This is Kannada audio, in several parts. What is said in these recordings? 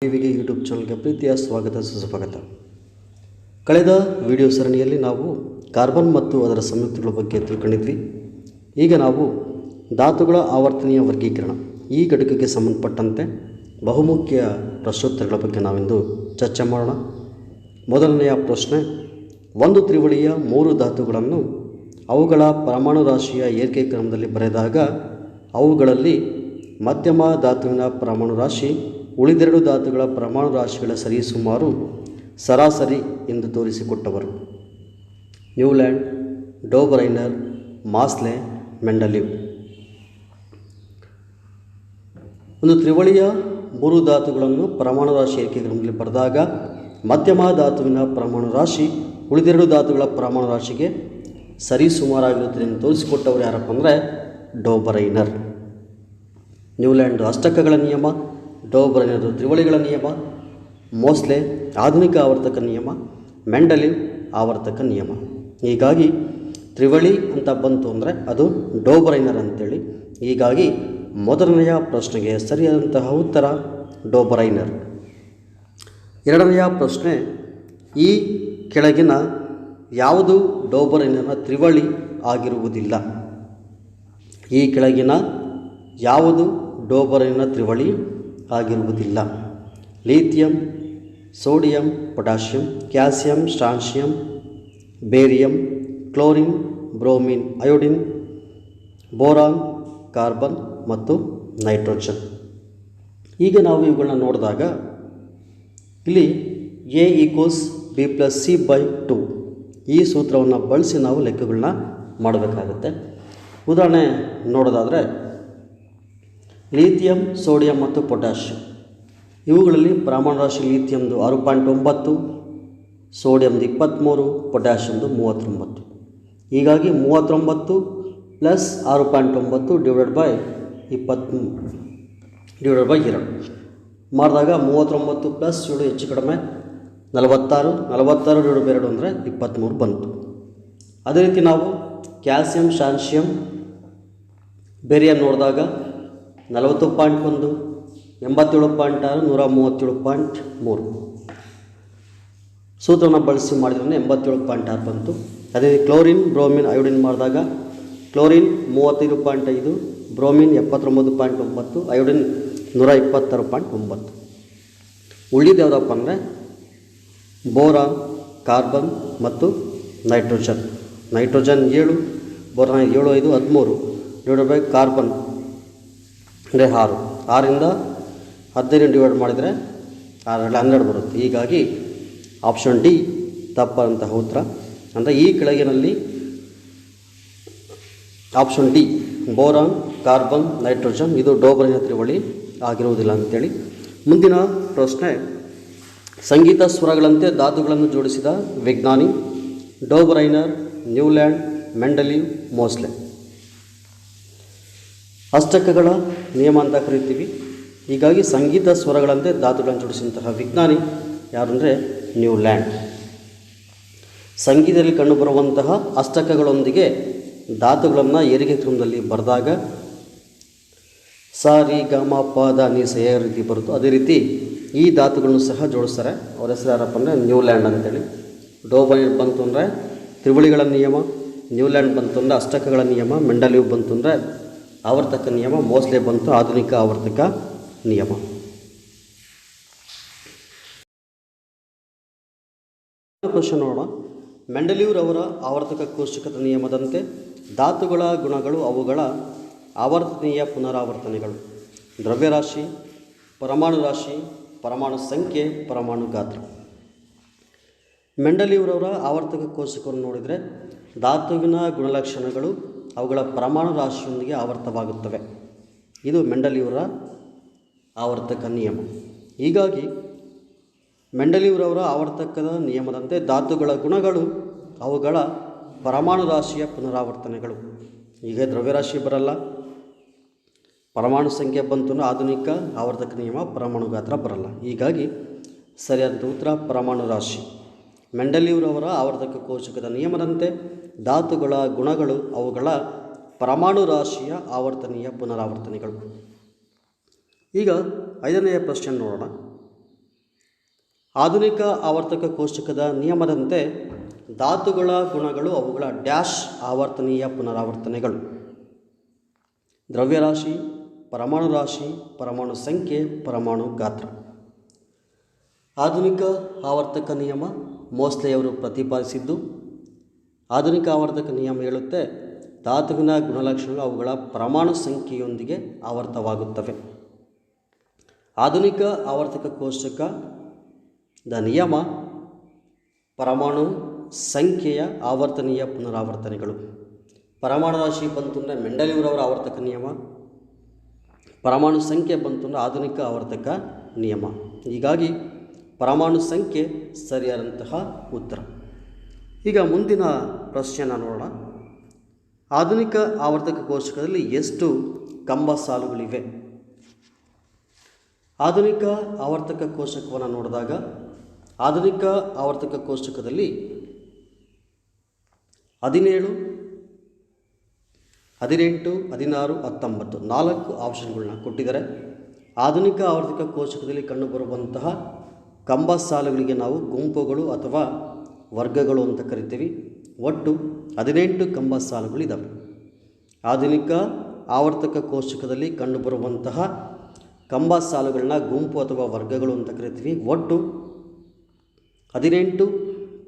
ಟಿವಿಗೆ ಯೂಟ್ಯೂಬ್ ಚಾನಲ್ಗೆ ಪ್ರೀತಿಯ ಸ್ವಾಗತ ಸುಸ್ವಾಗತ. ಕಳೆದ ವಿಡಿಯೋ ಸರಣಿಯಲ್ಲಿ ನಾವು ಕಾರ್ಬನ್ ಮತ್ತು ಅದರ ಸಂಯುಕ್ತಗಳ ಬಗ್ಗೆ ತಿಳ್ಕೊಂಡಿದ್ವಿ. ಈಗ ನಾವು ಧಾತುಗಳ ಆವರ್ತನೀಯ ವರ್ಗೀಕರಣ ಈ ಘಟಕಕ್ಕೆ ಸಂಬಂಧಪಟ್ಟಂತೆ ಬಹುಮುಖ್ಯ ಪ್ರಶ್ನೋತ್ತರಗಳ ಬಗ್ಗೆ ನಾವಿಂದು ಚರ್ಚೆ ಮಾಡೋಣ. ಮೊದಲನೆಯ ಪ್ರಶ್ನೆ, ಒಂದು ತ್ರಿವಳಿಯ 3 ಧಾತುಗಳನ್ನು ಅವುಗಳ ಪರಮಾಣು ರಾಶಿಯ ಏರಿಕೆ ಕ್ರಮದಲ್ಲಿ ಬರೆದಾಗ ಅವುಗಳಲ್ಲಿ ಮಧ್ಯಮ ಧಾತುವಿನ ಪರಮಾಣು ರಾಶಿ ಉಳಿದೆರಡು ಧಾತುಗಳ ಪರಮಾಣು ರಾಶಿಗಳ ಸರಿಸುಮಾರು ಸರಾಸರಿ ಎಂದು ತೋರಿಸಿಕೊಟ್ಟವರು ನ್ಯೂಲ್ಯಾಂಡ್, ಡೋಬರೈನರ್, ಮಾಸ್ಲೆ, ಮೆಂಡಲೀವ್. ಒಂದು ತ್ರಿವಳಿಯ 3 ಧಾತುಗಳನ್ನು ಪರಮಾಣು ರಾಶಿ ಏರಿಕೆ ಕ್ರಮದಲ್ಲಿ ಬರೆದಾಗ ಮಧ್ಯಮ ಧಾತುವಿನ ಪರಮಾಣು ರಾಶಿ ಉಳಿದೆರಡು ಧಾತುಗಳ ಪರಮಾಣು ರಾಶಿಗೆ ಸರಿಸುಮಾರಾಗಿರುತ್ತದೆ ಎಂದು ತೋರಿಸಿಕೊಟ್ಟವರು ಯಾರಪ್ಪ ಅಂದರೆ ಡೋಬರೈನರ್. ನ್ಯೂಲ್ಯಾಂಡ್ ಅಷ್ಟಕಗಳ ನಿಯಮ, ಡೋಬರೈನರ್ ತ್ರಿವಳಿಗಳ ನಿಯಮ, ಮೋಸ್ಲೆ ಆಧುನಿಕ ಆವರ್ತಕ ನಿಯಮ, ಮೆಂಡಲೀವ್ ಆವರ್ತಕ ನಿಯಮ. ಹೀಗಾಗಿ ತ್ರಿವಳಿ ಅಂತ ಬಂತು ಅಂದರೆ ಅದು ಡೋಬರೈನರ್ ಅಂತೇಳಿ. ಹೀಗಾಗಿ ಮೊದಲನೆಯ ಪ್ರಶ್ನೆಗೆ ಸರಿಯಾದಂತಹ ಉತ್ತರ ಡೋಬರೈನರ್. ಎರಡನೆಯ ಪ್ರಶ್ನೆ, ಈ ಕೆಳಗಿನ ಯಾವುದು ಡೋಬರೈನರ್ನ ತ್ರಿವಳಿ ಆಗಿರುವುದಿಲ್ಲ? ಈ ಕೆಳಗಿನ ಯಾವುದು ಡೋಬರೈನರ್ನ ತ್ರಿವಳಿ ಆಗಿರುವುದಿಲ್ಲ? Lithium, sodium, potassium, calcium, strontium, barium, chlorine, bromine, iodine, boron, carbon ಮತ್ತು ನೈಟ್ರೋಜನ್. ಈಗ ನಾವು ಇವುಗಳನ್ನ ನೋಡಿದಾಗ ಇಲ್ಲಿ A = B+C/2 ಈ ಸೂತ್ರವನ್ನು ಬಳಸಿ ನಾವು ಲೆಕ್ಕಗಳನ್ನ ಮಾಡಬೇಕಾಗುತ್ತೆ. ಉದಾಹರಣೆ ನೋಡೋದಾದರೆ ಲಿಥಿಯಂ, ಸೋಡಿಯಂ ಮತ್ತು ಪೊಟ್ಯಾಷಿಯಂ ಇವುಗಳಲ್ಲಿ ಪರಮಾಣು ರಾಶಿ ಲಿಥಿಯಮ್ದು 6.9, ಸೋಡಿಯಮ್ದು 23, ಪೊಟ್ಯಾಷಿಯಮ್ದು 39. ಹೀಗಾಗಿ 39 + 6.9 / 2 ಮಾಡಿದಾಗ 39 + 7 ಹೆಚ್ಚು ಕಡಿಮೆ 46, 46 / 2 ಅಂದರೆ 23 ಬಂತು. ಅದೇ ರೀತಿ ನಾವು ಕ್ಯಾಲ್ಸಿಯಂ, ಸ್ಟ್ರಾನ್ಸಿಯಂ, ಬೇರಿಯಂ ನೋಡಿದಾಗ 40.1, 87.6, 137.3 ಸೂತ್ರವನ್ನು ಬಳಸಿ ಮಾಡಿದ್ರೆ 87.6 ಬಂತು. ಅದೇ ಕ್ಲೋರಿನ್, ಬ್ರೋಮಿನ್, ಅಯೋಡಿನ್ ಮಾಡಿದಾಗ ಕ್ಲೋರಿನ್ 35.5, ಬ್ರೋಮಿನ್ 79.9, ಅಯೋಡಿನ್ 126.9. ಉಳಿದು ಯಾವುದಪ್ಪ ಅಂದರೆ ಬೋರಾನ್, ಕಾರ್ಬನ್ ಮತ್ತು ನೈಟ್ರೋಜನ್. ನೈಟ್ರೋಜನ್ 7, ಬೋರಾನ್ 7, 5, 13 / ಕಾರ್ಬನ್ ಅಂದರೆ 6, 6ರಿಂದ 15 ಡಿವೈಡ್ ಮಾಡಿದರೆ 12 ಬರುತ್ತೆ. ಹೀಗಾಗಿ ಆಪ್ಷನ್ ಡಿ ತಪ್ಪಂತಹ ಉತ್ತರ. ಅಂದರೆ ಈ ಕೆಳಗಿನಲ್ಲಿ option D boron, carbon, nitrogen ಇದು ಡೋಬರೈನರ್ ತ್ರಿವಳಿ ಆಗಿರುವುದಿಲ್ಲ ಅಂತೇಳಿ. ಮುಂದಿನ ಪ್ರಶ್ನೆ, ಸಂಗೀತ ಸ್ವರಗಳಂತೆ ಧಾತುಗಳನ್ನು ಜೋಡಿಸಿದ ವಿಜ್ಞಾನಿ ಡೋಬರೈನರ್, ನ್ಯೂಲ್ಯಾಂಡ್, ಮೆಂಡಲೀವ್, ಮೋಸ್ಲೆ. ಅಷ್ಟಕಗಳ ನಿಯಮ ಅಂತ ಕರಿತೀವಿ. ಹೀಗಾಗಿ ಸಂಗೀತ ಸ್ವರಗಳಂತೆ ಧಾತುಗಳನ್ನು ಜೋಡಿಸಿದಂತಹ ವಿಜ್ಞಾನಿ ಯಾರು ಅಂದರೆ ನ್ಯೂಲ್ಯಾಂಡ್. ಸಂಗೀತದಲ್ಲಿ ಕಂಡುಬರುವಂತಹ ಅಷ್ಟಕಗಳೊಂದಿಗೆ ಧಾತುಗಳನ್ನು ಏರಿಕೆ ಕ್ರಮದಲ್ಲಿ ಬರೆದಾಗ ಸ, ರಿ, ಗ, ಮ, ಪ, ದ, ನಿ, ಸ ಯಾವ ರೀತಿ ಬರುತ್ತೋ ಅದೇ ರೀತಿ ಈ ಧಾತುಗಳನ್ನು ಸಹ ಜೋಡಿಸ್ತಾರೆ. ಅವ್ರ ಹೆಸರು ಯಾರಪ್ಪ ಅಂದರೆ ನ್ಯೂಲ್ಯಾಂಡ್ ಅಂತೇಳಿ. ಡೋಬರೈನರ್ ಬಂತು ಅಂದರೆ ತ್ರಿವಳಿಗಳ ನಿಯಮ, ನ್ಯೂಲ್ಯಾಂಡ್ ಬಂತು ಅಂದರೆ ಅಷ್ಟಕಗಳ ನಿಯಮ, ಮೆಂಡಲೀವ್ ಬಂತು ಅಂದರೆ ಆವರ್ತಕ ನಿಯಮ, ಮೋಸ್ಲೆ ಬಂತು ಆಧುನಿಕ ಆವರ್ತಕ ನಿಯಮ. ಪ್ರಶ್ನೆ ನೋಡೋಣ. ಮೆಂಡಲೀವ್ರವರ ಆವರ್ತಕ ಕೋಷ್ಟಕದ ನಿಯಮದಂತೆ ಧಾತುಗಳ ಗುಣಗಳು ಅವುಗಳ ಆವರ್ತನೀಯ ಪುನರಾವರ್ತನೆಗಳು: ದ್ರವ್ಯರಾಶಿ, ಪರಮಾಣು ರಾಶಿ, ಪರಮಾಣು ಸಂಖ್ಯೆ, ಪರಮಾಣು ಗಾತ್ರ. ಮೆಂಡಲೀವ್ರವರ ಆವರ್ತಕ ಕೋಷ್ಟಕವನ್ನು ನೋಡಿದರೆ ಧಾತುವಿನ ಗುಣಲಕ್ಷಣಗಳು ಅವುಗಳ ಪರಮಾಣು ರಾಶಿಯೊಂದಿಗೆ ಆವರ್ತವಾಗುತ್ತವೆ. ಇದು ಮೆಂಡಲೀವ್ರ ಆವರ್ತಕ ನಿಯಮ. ಹೀಗಾಗಿ ಮೆಂಡಲೀವ್ರವರ ಆವರ್ತಕದ ನಿಯಮದಂತೆ ಧಾತುಗಳ ಗುಣಗಳು ಅವುಗಳ ಪರಮಾಣು ರಾಶಿಯ ಪುನರಾವರ್ತನೆಗಳು. ಈಗ ದ್ರವ್ಯರಾಶಿ ಬರಲ್ಲ, ಪರಮಾಣು ಸಂಖ್ಯೆ ಬಂತು ಅಂದರೆ ಆಧುನಿಕ ಆವರ್ತಕ ನಿಯಮ, ಪರಮಾಣು ಗಾತ್ರ ಬರಲ್ಲ. ಹೀಗಾಗಿ ಸರಿಯಾದ ಉತ್ತರ ಪರಮಾಣು ರಾಶಿ. ಮೆಂಡಲೀವ್ರವರ ಆವರ್ತಕ ಕೋಷ್ಟಕದ ನಿಯಮದಂತೆ ಧಾತುಗಳ ಗುಣಗಳು ಅವುಗಳ ಪರಮಾಣು ರಾಶಿಯ ಆವರ್ತನೀಯ ಪುನರಾವರ್ತನೆಗಳು. ಈಗ 5ನೇ ಪ್ರಶ್ನೆ ನೋಡೋಣ. ಆಧುನಿಕ ಆವರ್ತಕ ಕೋಷ್ಟಕದ ನಿಯಮದಂತೆ ಧಾತುಗಳ ಗುಣಗಳು ಅವುಗಳ ಡ್ಯಾಶ್ ಆವರ್ತನೀಯ ಪುನರಾವರ್ತನೆಗಳು. ದ್ರವ್ಯರಾಶಿ, ಪರಮಾಣು ರಾಶಿ, ಪರಮಾಣು ಸಂಖ್ಯೆ, ಪರಮಾಣು ಗಾತ್ರ. ಆಧುನಿಕ ಆವರ್ತಕ ನಿಯಮ ಮೋಸ್ಲೆಯವರು ಪ್ರತಿಪಾದಿಸಿದ್ದು. ಆಧುನಿಕ ಆವರ್ತಕ ನಿಯಮ ಹೇಳುತ್ತೆ ಧಾತುವಿನ ಗುಣಲಕ್ಷಣಗಳು ಅವುಗಳ ಪರಮಾಣು ಸಂಖ್ಯೆಯೊಂದಿಗೆ ಆವರ್ತವಾಗುತ್ತವೆ. ಆಧುನಿಕ ಆವರ್ತಕ ಕೋಷ್ಟಕದ ನಿಯಮ ಪರಮಾಣು ಸಂಖ್ಯೆಯ ಆವರ್ತನೀಯ ಪುನರಾವರ್ತನೆಗಳು. ಪರಮಾಣು ರಾಶಿ ಬಂತು ಅಂದರೆ ಮೆಂಡಲೀವ್ರವರ ಆವರ್ತಕ ನಿಯಮ, ಪರಮಾಣು ಸಂಖ್ಯೆ ಬಂತು ಅಂದರೆ ಆಧುನಿಕ ಆವರ್ತಕ ನಿಯಮ. ಹೀಗಾಗಿ ಪರಮಾಣು ಸಂಖ್ಯೆ ಸರಿಯಾದಂತಹ ಉತ್ತರ. ಈಗ ಮುಂದಿನ ಪ್ರಶ್ನೆಯನ್ನು ನೋಡೋಣ. ಆಧುನಿಕ ಆವರ್ತಕ ಕೋಷ್ಟಕದಲ್ಲಿ ಎಷ್ಟು ಕಂಬ ಸಾಲುಗಳಿವೆ? ಆಧುನಿಕ ಆವರ್ತಕ ಕೋಷ್ಟಕವನ್ನು ನೋಡಿದಾಗ ಆಧುನಿಕ ಆವರ್ತಕ ಕೋಷ್ಟಕದಲ್ಲಿ 17, 18, 16, 19 4 ಆಪ್ಷನ್ಗಳನ್ನ ಕೊಟ್ಟಿದ್ದಾರೆ. ಆಧುನಿಕ ಆವರ್ತಕ ಕೋಷ್ಟಕದಲ್ಲಿ ಕಂಡುಬರುವಂತಹ ಕಂಬ ಸಾಲುಗಳಿಗೆ ನಾವು ಗುಂಪುಗಳು ಅಥವಾ ವರ್ಗಗಳು ಅಂತ ಕರಿತೀವಿ. ಒಟ್ಟು 18 ಕಂಬ ಸಾಲುಗಳಿದ್ದಾವೆ. ಆಧುನಿಕ ಆವರ್ತಕ ಕೋಷ್ಟಕದಲ್ಲಿ ಕಂಡುಬರುವಂತಹ ಕಂಬ ಸಾಲುಗಳನ್ನ ಗುಂಪು ಅಥವಾ ವರ್ಗಗಳು ಅಂತ ಕರಿತೀವಿ. ಒಟ್ಟು 18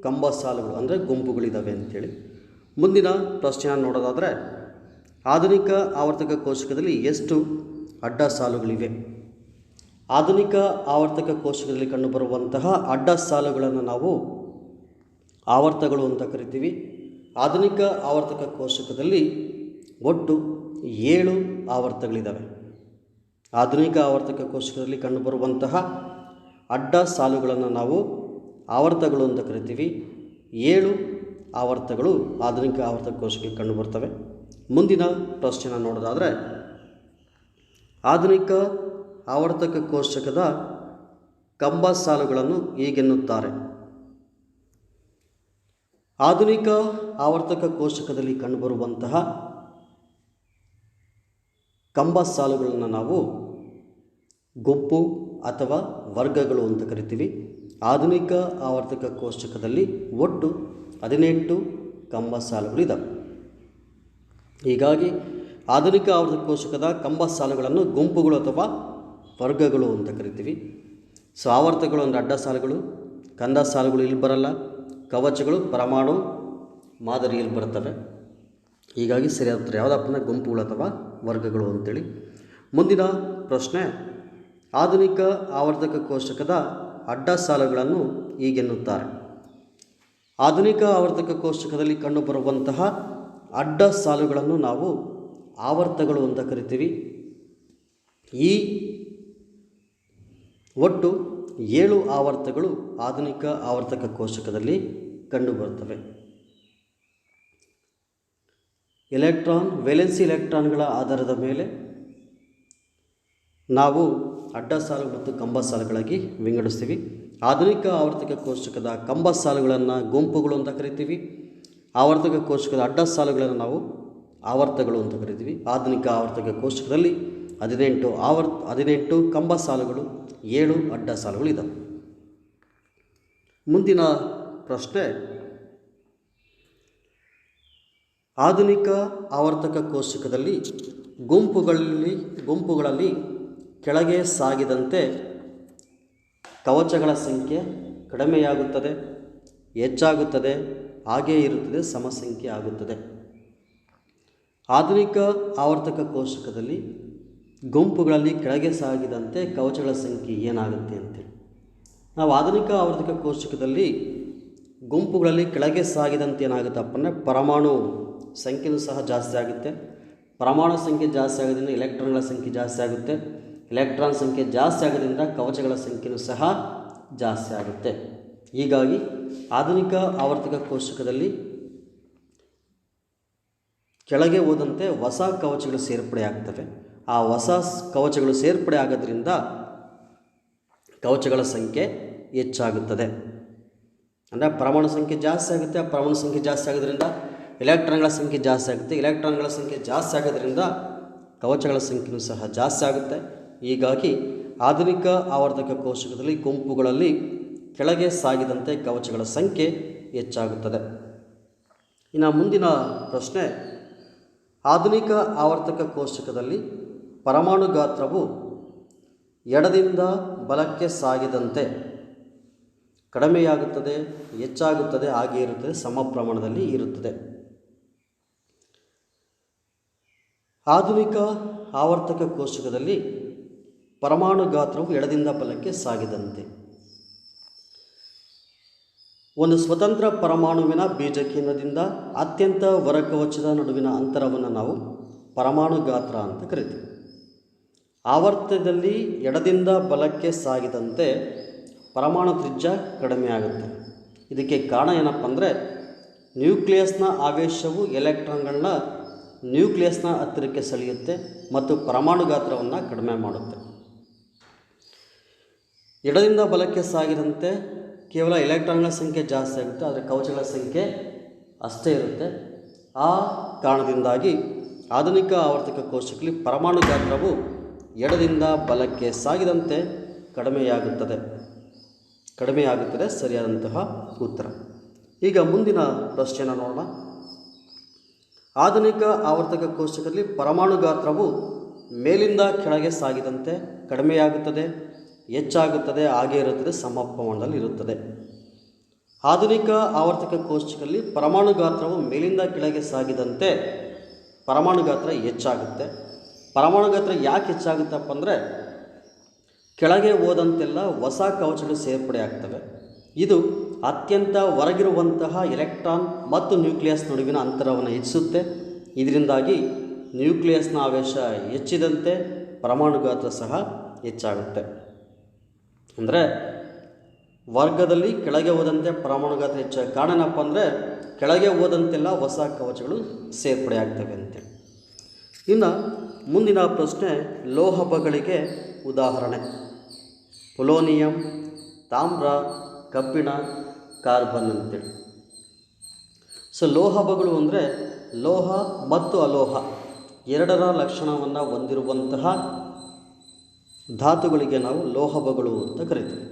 ಕಂಬ ಸಾಲುಗಳು ಅಂದರೆ ಗುಂಪುಗಳಿದ್ದಾವೆ ಅಂಥೇಳಿ. ಮುಂದಿನ ಪ್ರಶ್ನೆಯನ್ನು ನೋಡೋದಾದರೆ ಆಧುನಿಕ ಆವರ್ತಕ ಕೋಷ್ಟಕದಲ್ಲಿ ಎಷ್ಟು ಅಡ್ಡ ಸಾಲುಗಳಿವೆ? ಆಧುನಿಕ ಆವರ್ತಕ ಕೋಷ್ಟಕದಲ್ಲಿ ಕಂಡುಬರುವಂತಹ ಅಡ್ಡ ಸಾಲುಗಳನ್ನು ನಾವು ಆವರ್ತಗಳು ಅಂತ ಕರಿತೀವಿ. ಆಧುನಿಕ ಆವರ್ತಕ ಕೋಷ್ಟಕದಲ್ಲಿ ಒಟ್ಟು 7 ಆವರ್ತಗಳಿದ್ದಾವೆ. ಆಧುನಿಕ ಆವರ್ತಕ ಕೋಷ್ಟಕದಲ್ಲಿ ಕಂಡುಬರುವಂತಹ ಅಡ್ಡ ಸಾಲುಗಳನ್ನು ನಾವು ಆವರ್ತಗಳು ಅಂತ ಕರಿತೀವಿ. 7 ಆವರ್ತಗಳು ಆಧುನಿಕ ಆವರ್ತಕ ಕೋಷ್ಟಕಕ್ಕೆ ಕಂಡುಬರ್ತವೆ. ಮುಂದಿನ ಪ್ರಶ್ನೆಯನ್ನು ನೋಡೋದಾದರೆ ಆಧುನಿಕ ಆವರ್ತಕ ಕೋಷ್ಟಕದ ಕಂಬ ಸಾಲುಗಳನ್ನು ಹೀಗೆನ್ನುತ್ತಾರೆ. ಆಧುನಿಕ ಆವರ್ತಕ ಕೋಷ್ಟಕದಲ್ಲಿ ಕಂಡುಬರುವಂತಹ ಕಂಬ ಸಾಲುಗಳನ್ನು ನಾವು ಗುಂಪು ಅಥವಾ ವರ್ಗಗಳು ಅಂತ ಕರಿತೀವಿ. ಆಧುನಿಕ ಆವರ್ತಕ ಕೋಷ್ಟಕದಲ್ಲಿ ಒಟ್ಟು 18 ಕಂಬ ಸಾಲುಗಳಿದ್ದಾವೆ. ಹೀಗಾಗಿ ಆಧುನಿಕ ಆವರ್ತಕ ಕೋಷ್ಟಕದ ಕಂಬ ಸಾಲುಗಳನ್ನು ಗುಂಪುಗಳು ಅಥವಾ ವರ್ಗಗಳು ಅಂತ ಕರಿತೀವಿ. ಸೊ ಆವರ್ತಗಳು ಅಂದರೆ ಅಡ್ಡ ಸಾಲುಗಳು, ಕಂದ ಸಾಲುಗಳು ಇಲ್ಲಿ ಬರಲ್ಲ, ಕವಚಗಳು ಪರಮಾಣು ಮಾದರಿಯಲ್ಲಿ ಬರ್ತವೆ. ಹೀಗಾಗಿ ಸರಿಯಾದ ಉತ್ತರ ಯಾವುದಪ್ಪ ಅಂದರೆ ಗುಂಪುಗಳು ಅಥವಾ ವರ್ಗಗಳು ಅಂತೇಳಿ. ಮುಂದಿನ ಪ್ರಶ್ನೆ ಆಧುನಿಕ ಆವರ್ತಕ ಕೋಷ್ಟಕದ ಅಡ್ಡ ಸಾಲುಗಳನ್ನು ಹೀಗೆನ್ನುತ್ತಾರೆ. ಆಧುನಿಕ ಆವರ್ತಕ ಕೋಷ್ಟಕದಲ್ಲಿ ಕಂಡುಬರುವಂತಹ ಅಡ್ಡ ಸಾಲುಗಳನ್ನು ನಾವು ಆವರ್ತಗಳು ಅಂತ ಕರಿತೀವಿ. ಈ ಒಟ್ಟು 7 ಆವರ್ತಗಳು ಆಧುನಿಕ ಆವರ್ತಕ ಕೋಷ್ಟಕದಲ್ಲಿ ಕಂಡುಬರುತ್ತವೆ. ಎಲೆಕ್ಟ್ರಾನ್, ವೇಲೆನ್ಸಿ ಎಲೆಕ್ಟ್ರಾನ್ಗಳ ಆಧಾರದ ಮೇಲೆ ನಾವು ಅಡ್ಡ ಸಾಲು ಮತ್ತು ಕಂಬ ಸಾಲುಗಳಾಗಿ ವಿಂಗಡಿಸ್ತೀವಿ. ಆಧುನಿಕ ಆವರ್ತಕ ಕೋಷ್ಟಕದ ಕಂಬ ಸಾಲುಗಳನ್ನು ಗುಂಪುಗಳು ಅಂತ ಕರಿತೀವಿ. ಆವರ್ತಕ ಕೋಷ್ಟಕದ ಅಡ್ಡ ಸಾಲುಗಳನ್ನು ನಾವು ಆವರ್ತಗಳು ಅಂತ ಕರಿತೀವಿ. ಆಧುನಿಕ ಆವರ್ತಕ ಕೋಷ್ಟಕದಲ್ಲಿ 18 ಕಂಬ ಸಾಲುಗಳು, 7 ಅಡ್ಡ ಸಾಲುಗಳು ಇದ್ದಾವೆ. ಮುಂದಿನ ಪ್ರಶ್ನೆ ಆಧುನಿಕ ಆವರ್ತಕ ಕೋಷ್ಟಕದಲ್ಲಿ ಗುಂಪುಗಳಲ್ಲಿ ಕೆಳಗೆ ಸಾಗಿದಂತೆ ಕವಚಗಳ ಸಂಖ್ಯೆ ಕಡಿಮೆಯಾಗುತ್ತದೆ, ಹೆಚ್ಚಾಗುತ್ತದೆ, ಹಾಗೇ ಇರುತ್ತದೆ, ಸಮಸಂಖ್ಯೆ ಆಗುತ್ತದೆ. ಆಧುನಿಕ ಆವರ್ತಕ ಕೋಷ್ಟಕದಲ್ಲಿ ಗುಂಪುಗಳಲ್ಲಿ ಕೆಳಗೆ ಸಾಗಿದಂತೆ ಕವಚಗಳ ಸಂಖ್ಯೆ ಏನಾಗುತ್ತೆ ಅಂತೇಳಿ ನಾವು ಆಧುನಿಕ ಆವರ್ತಕ ಕೋಷ್ಟಕದಲ್ಲಿ ಗುಂಪುಗಳಲ್ಲಿ ಕೆಳಗೆ ಸಾಗಿದಂತೆ ಏನಾಗುತ್ತಪ್ಪ ಅಂದರೆ ಪರಮಾಣು ಸಂಖ್ಯೆಯೂ ಸಹ ಜಾಸ್ತಿ ಆಗುತ್ತೆ. ಪರಮಾಣು ಸಂಖ್ಯೆ ಜಾಸ್ತಿ ಆಗೋದ್ರಿಂದ ಎಲೆಕ್ಟ್ರಾನ್ಗಳ ಸಂಖ್ಯೆ ಜಾಸ್ತಿ ಆಗುತ್ತೆ. ಎಲೆಕ್ಟ್ರಾನ್ ಸಂಖ್ಯೆ ಜಾಸ್ತಿ ಆಗೋದ್ರಿಂದ ಕವಚಗಳ ಸಂಖ್ಯೆಯೂ ಸಹ ಜಾಸ್ತಿ ಆಗುತ್ತೆ. ಹೀಗಾಗಿ ಆಧುನಿಕ ಆವರ್ತಕ ಕೋಷ್ಟಕದಲ್ಲಿ ಕೆಳಗೆ ಹೋದಂತೆ ಹೊಸ ಕವಚಗಳು ಸೇರ್ಪಡೆ ಆಗ್ತವೆ. ಆ ಹೊಸ ಕವಚಗಳು ಸೇರ್ಪಡೆ ಆಗೋದ್ರಿಂದ ಕವಚಗಳ ಸಂಖ್ಯೆ ಹೆಚ್ಚಾಗುತ್ತದೆ. ಅಂದರೆ ಪರಮಾಣು ಸಂಖ್ಯೆ ಜಾಸ್ತಿ ಆಗುತ್ತೆ. ಆ ಪರಮಾಣು ಸಂಖ್ಯೆ ಜಾಸ್ತಿ ಆಗೋದ್ರಿಂದ ಎಲೆಕ್ಟ್ರಾನ್ಗಳ ಸಂಖ್ಯೆ ಜಾಸ್ತಿ ಆಗುತ್ತೆ. ಎಲೆಕ್ಟ್ರಾನ್ಗಳ ಸಂಖ್ಯೆ ಜಾಸ್ತಿ ಆಗೋದ್ರಿಂದ ಕವಚಗಳ ಸಂಖ್ಯೆಯೂ ಸಹ ಜಾಸ್ತಿ ಆಗುತ್ತೆ. ಹೀಗಾಗಿ ಆಧುನಿಕ ಆವರ್ತಕ ಕೋಷ್ಟಕದಲ್ಲಿ ಗುಂಪುಗಳಲ್ಲಿ ಕೆಳಗೆ ಸಾಗಿದಂತೆ ಕವಚಗಳ ಸಂಖ್ಯೆ ಹೆಚ್ಚಾಗುತ್ತದೆ. ಇನ್ನು ಮುಂದಿನ ಪ್ರಶ್ನೆ, ಆಧುನಿಕ ಆವರ್ತಕ ಕೋಷ್ಟಕದಲ್ಲಿ ಪರಮಾಣು ಗಾತ್ರವು ಎಡದಿಂದ ಬಲಕ್ಕೆ ಸಾಗಿದಂತೆ ಕಡಿಮೆಯಾಗುತ್ತದೆ, ಹೆಚ್ಚಾಗುತ್ತದೆ, ಹಾಗೆ ಇರುತ್ತದೆ, ಸಮ ಪ್ರಮಾಣದಲ್ಲಿ ಇರುತ್ತದೆ. ಆಧುನಿಕ ಆವರ್ತಕ ಕೋಷ್ಟಕದಲ್ಲಿ ಪರಮಾಣು ಗಾತ್ರವು ಎಡದಿಂದ ಬಲಕ್ಕೆ ಸಾಗಿದಂತೆ ಒಂದು ಸ್ವತಂತ್ರ ಪರಮಾಣುವಿನ ಬೀಜ ಕೇಂದ್ರದಿಂದ ಅತ್ಯಂತ ಹೊರಕವಚದ ನಡುವಿನ ಅಂತರವನ್ನು ನಾವು ಪರಮಾಣು ಗಾತ್ರ ಅಂತ ಕರಿತೀವಿ. ಆವರ್ತದಲ್ಲಿ ಎಡದಿಂದ ಬಲಕ್ಕೆ ಸಾಗಿದಂತೆ ಪರಮಾಣು ತ್ರಿಜ್ಯ ಕಡಿಮೆಯಾಗುತ್ತೆ. ಇದಕ್ಕೆ ಕಾರಣ ಏನಪ್ಪ ಅಂದರೆ, ನ್ಯೂಕ್ಲಿಯಸ್ನ ಆವೇಶವು ಎಲೆಕ್ಟ್ರಾನ್ಗಳನ್ನ ನ್ಯೂಕ್ಲಿಯಸ್ನ ಹತ್ತಿರಕ್ಕೆ ಸೆಳೆಯುತ್ತೆ ಮತ್ತು ಪರಮಾಣು ಗಾತ್ರವನ್ನು ಕಡಿಮೆ ಮಾಡುತ್ತೆ. ಎಡದಿಂದ ಬಲಕ್ಕೆ ಸಾಗಿದಂತೆ ಕೇವಲ ಎಲೆಕ್ಟ್ರಾನ್ಗಳ ಸಂಖ್ಯೆ ಜಾಸ್ತಿ ಆಗುತ್ತೆ, ಆದರೆ ಕವಚಗಳ ಸಂಖ್ಯೆ ಅಷ್ಟೇ ಇರುತ್ತೆ. ಆ ಕಾರಣದಿಂದಾಗಿ ಆಧುನಿಕ ಆವರ್ತಕ ಕೋಷ್ಟಕದಲ್ಲಿ ಪರಮಾಣು ಗಾತ್ರವು ಎಡದಿಂದ ಬಲಕ್ಕೆ ಸಾಗಿದಂತೆ ಕಡಿಮೆಯಾಗುತ್ತದೆ ಸರಿಯಾದಂತಹ ಉತ್ತರ. ಈಗ ಮುಂದಿನ ಪ್ರಶ್ನೆಯನ್ನು ನೋಡೋಣ. ಆಧುನಿಕ ಆವರ್ತಕ ಕೋಷ್ಟಕದಲ್ಲಿ ಪರಮಾಣು ಗಾತ್ರವು ಮೇಲಿಂದ ಕೆಳಗೆ ಸಾಗಿದಂತೆ ಕಡಿಮೆಯಾಗುತ್ತದೆ, ಹೆಚ್ಚಾಗುತ್ತದೆ, ಹಾಗೆ ಇರುತ್ತದೆ, ಸಮ ಪ್ರಮಾಣದಲ್ಲಿ ಇರುತ್ತದೆ. ಆಧುನಿಕ ಆವರ್ತಕ ಕೋಷ್ಟಕದಲ್ಲಿ ಪರಮಾಣು ಗಾತ್ರವು ಮೇಲಿಂದ ಕೆಳಗೆ ಸಾಗಿದಂತೆ ಪರಮಾಣು ಗಾತ್ರ ಹೆಚ್ಚಾಗುತ್ತೆ. ಪರಮಾಣು ಗಾತ್ರ ಯಾಕೆ ಹೆಚ್ಚಾಗುತ್ತಪ್ಪ ಅಂದರೆ, ಕೆಳಗೆ ಹೋದಂತೆಲ್ಲ ಹೊಸ ಕವಚಗಳು ಸೇರ್ಪಡೆ ಆಗ್ತವೆ. ಇದು ಅತ್ಯಂತ ಹೊರಗಿರುವಂತಹ ಎಲೆಕ್ಟ್ರಾನ್ ಮತ್ತು ನ್ಯೂಕ್ಲಿಯಸ್ ನಡುವಿನ ಅಂತರವನ್ನು ಹೆಚ್ಚಿಸುತ್ತೆ. ಇದರಿಂದಾಗಿ ನ್ಯೂಕ್ಲಿಯಸ್ನ ಆವೇಶ ಹೆಚ್ಚಿದಂತೆ ಪರಮಾಣು ಗಾತ್ರ ಸಹ ಹೆಚ್ಚಾಗುತ್ತೆ. ಅಂದರೆ ವರ್ಗದಲ್ಲಿ ಕೆಳಗೆ ಹೋದಂತೆ ಪರಮಾಣು ಗಾತ್ರ ಹೆಚ್ಚಾಗ ಕಾರಣ ಏನಪ್ಪ ಅಂದರೆ, ಕೆಳಗೆ ಹೋದಂತೆಲ್ಲ ಹೊಸ ಕವಚಗಳು ಸೇರ್ಪಡೆ ಆಗ್ತವೆ ಅಂತೇಳಿ. ಇನ್ನು ಮುಂದಿನ ಪ್ರಶ್ನೆ, ಲೋಹಗಳಿಗೆ ಉದಾಹರಣೆ. ಪೊಲೋನಿಯಂ, ತಾಮ್ರ, ಕಬ್ಬಿಣ, ಕಾರ್ಬನ್ ಅಂತೇಳಿ. ಲೋಹಗಳು ಅಂದರೆ ಲೋಹ ಮತ್ತು ಅಲೋಹ ಎರಡರ ಲಕ್ಷಣವನ್ನು ಹೊಂದಿರುವಂತಹ ಧಾತುಗಳಿಗೆ ನಾವು ಲೋಹಗಳು ಅಂತ ಕರಿತೀವಿ.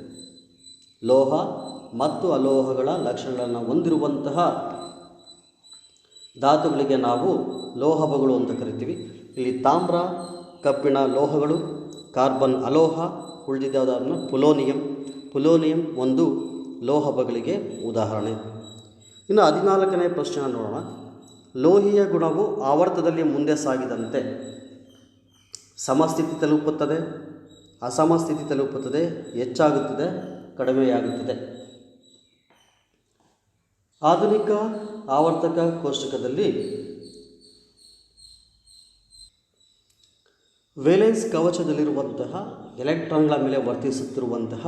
ಲೋಹ ಮತ್ತು ಅಲೋಹಗಳ ಲಕ್ಷಣಗಳನ್ನು ಹೊಂದಿರುವಂತಹ ಧಾತುಗಳಿಗೆ ನಾವು ಲೋಹಗಳು ಅಂತ ಕರಿತೀವಿ. ಇಲ್ಲಿ ತಾಮ್ರ, ಕಬ್ಬಿಣ ಲೋಹಗಳು, ಕಾರ್ಬನ್ ಅಲೋಹ, ಉಳಿದಿದ್ದಾದನ್ನು ಪೊಲೋನಿಯಂ ಒಂದು ಲೋಹಗಳಿಗೆ ಉದಾಹರಣೆ. ಇನ್ನು 14ನೇ ಪ್ರಶ್ನೆ ನೋಡೋಣ. ಲೋಹೀಯ ಗುಣವು ಆವರ್ತದಲ್ಲಿ ಮುಂದೆ ಸಾಗಿದಂತೆ ಸಮಸ್ಥಿತಿ ತಲುಪುತ್ತದೆ, ಅಸಮಸ್ಥಿತಿ ತಲುಪುತ್ತದೆ, ಹೆಚ್ಚಾಗುತ್ತದೆ, ಕಡಿಮೆಯಾಗುತ್ತದೆ. ಆಧುನಿಕ ಆವರ್ತಕ ಕೋಷ್ಟಕದಲ್ಲಿ ವೇಲೆನ್ಸ್ ಕವಚದಲ್ಲಿರುವಂತಹ ಎಲೆಕ್ಟ್ರಾನ್ಗಳ ಮೇಲೆ ವರ್ತಿಸುತ್ತಿರುವಂತಹ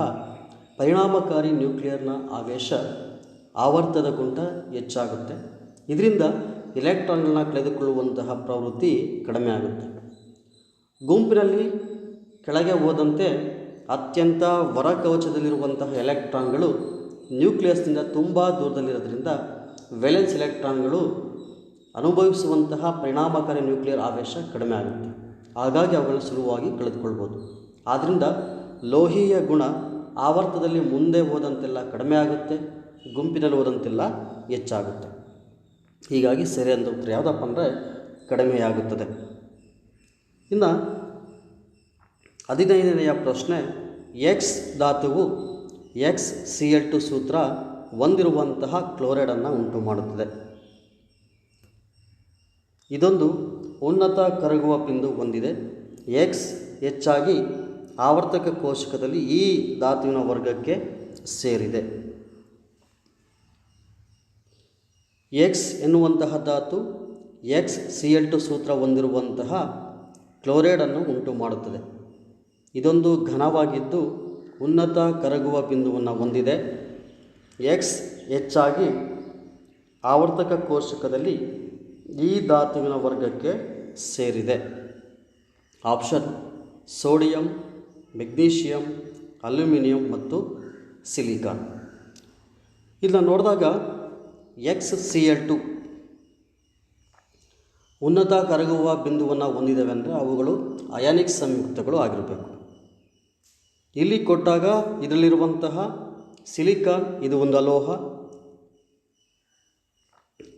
ಪರಿಣಾಮಕಾರಿ ನ್ಯೂಕ್ಲಿಯರ್ನ ಆವೇಶ ಆವರ್ತದಕ್ಕಿಂತ ಹೆಚ್ಚಾಗುತ್ತೆ. ಇದರಿಂದ ಎಲೆಕ್ಟ್ರಾನ್ಗಳನ್ನ ಕಳೆದುಕೊಳ್ಳುವಂತಹ ಪ್ರವೃತ್ತಿ ಕಡಿಮೆ ಆಗುತ್ತೆ. ಗುಂಪಿನಲ್ಲಿ ಕೆಳಗೆ ಹೋದಂತೆ ಅತ್ಯಂತ ಹೊರ ಕವಚದಲ್ಲಿರುವಂತಹ ಎಲೆಕ್ಟ್ರಾನ್ಗಳು ನ್ಯೂಕ್ಲಿಯಸ್ನಿಂದ ತುಂಬ ದೂರದಲ್ಲಿರೋದ್ರಿಂದ ವೇಲೆನ್ಸ್ ಎಲೆಕ್ಟ್ರಾನ್ಗಳು ಅನುಭವಿಸುವಂತಹ ಪರಿಣಾಮಕಾರಿ ನ್ಯೂಕ್ಲಿಯರ್ ಆವೇಶ ಕಡಿಮೆ ಆಗುತ್ತೆ. ಹಾಗಾಗಿ ಅವುಗಳು ಸುಲಭವಾಗಿ ಕಳೆದುಕೊಳ್ಬೋದು. ಆದ್ದರಿಂದ ಲೋಹೀಯ ಗುಣ ಆವರ್ತದಲ್ಲಿ ಮುಂದೆ ಹೋದಂತೆಲ್ಲ ಕಡಿಮೆ ಆಗುತ್ತೆ, ಗುಂಪಿನಲ್ಲಿ ಹೋದಂತೆಲ್ಲ ಹೆಚ್ಚಾಗುತ್ತೆ. ಹೀಗಾಗಿ ಸರಿಯಾದ ಉತ್ತರ ಯಾವುದಪ್ಪ ಅಂದರೆ ಕಡಿಮೆಯಾಗುತ್ತದೆ. ಇನ್ನು 15ನೆಯ ಪ್ರಶ್ನೆ, ಎಕ್ಸ್ ಧಾತುವು XCl2 ಸೂತ್ರ ಹೊಂದಿರುವಂತಹ ಕ್ಲೋರೈಡನ್ನು ಉಂಟು ಮಾಡುತ್ತದೆ. ಇದೊಂದು ಉನ್ನತ ಕರಗುವ ಬಿಂದು ಹೊಂದಿದೆ. X ಹೆಚ್ಚಾಗಿ ಆವರ್ತಕ ಕೋಷ್ಟಕದಲ್ಲಿ ಈ ಧಾತುವಿನ ವರ್ಗಕ್ಕೆ ಸೇರಿದೆ. X ಎನ್ನುವಂತಹ ಧಾತು XCl2 ಸೂತ್ರ ಹೊಂದಿರುವಂತಹ ಕ್ಲೋರೈಡನ್ನು ಉಂಟು ಮಾಡುತ್ತದೆ. ಇದೊಂದು ಘನವಾಗಿದ್ದು ಉನ್ನತ ಕರಗುವ ಬಿಂದುವನ್ನು ಹೊಂದಿದೆ. X ಹೆಚ್ಚಾಗಿ ಆವರ್ತಕ ಕೋಷ್ಟಕದಲ್ಲಿ ಈ ಧಾತುವಿನ ವರ್ಗಕ್ಕೆ ಸೇರಿದೆ. ಆಪ್ಷನ್ ಸೋಡಿಯಂ, ಮೆಗ್ನೀಷಿಯಂ, ಅಲ್ಯೂಮಿನಿಯಂ ಮತ್ತು ಸಿಲಿಕಾನ್. ಇದನ್ನು ನೋಡಿದಾಗ XCl2 ಉನ್ನತ ಕರಗುವ ಬಿಂದುವನ್ನು ಹೊಂದಿದ್ದಾವೆ ಅಂದರೆ ಅವುಗಳು ಅಯಾನಿಕ್ ಸಂಯುಕ್ತಗಳು ಆಗಿರಬೇಕು. ಇಲ್ಲಿ ಕೊಟ್ಟಾಗ ಇದರಲ್ಲಿರುವಂತಹ ಸಿಲಿಕಾನ್ ಇದು ಒಂದು ಅಲೋಹ,